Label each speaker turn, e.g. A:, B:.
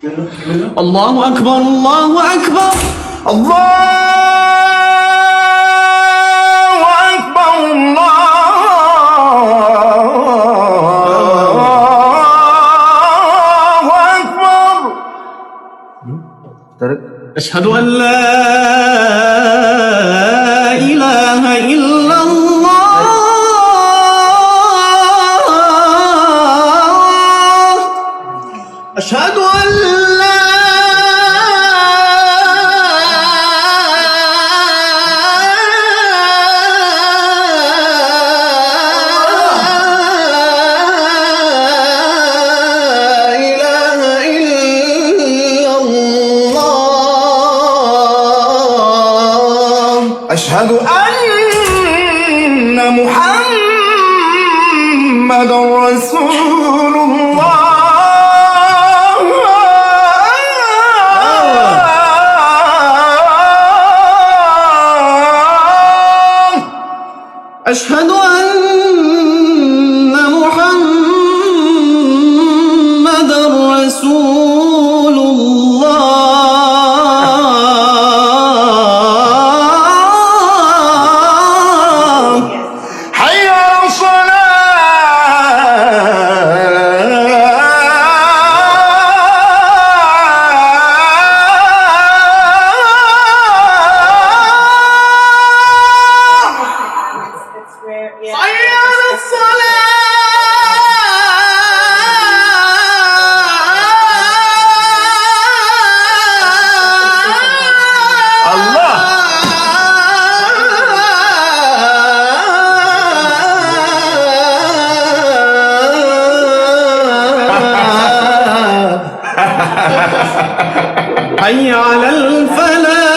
A: الله أكبر الله أكبر
B: الله أكبر الله أكبر.
A: أشهد أن لا إله إلا الله أشهد أن لا إله إلا الله
B: أشهد أن محمد رسول الله.
A: أشهد أن محمد رسول الله.
B: حي على
A: حي على الفلاح.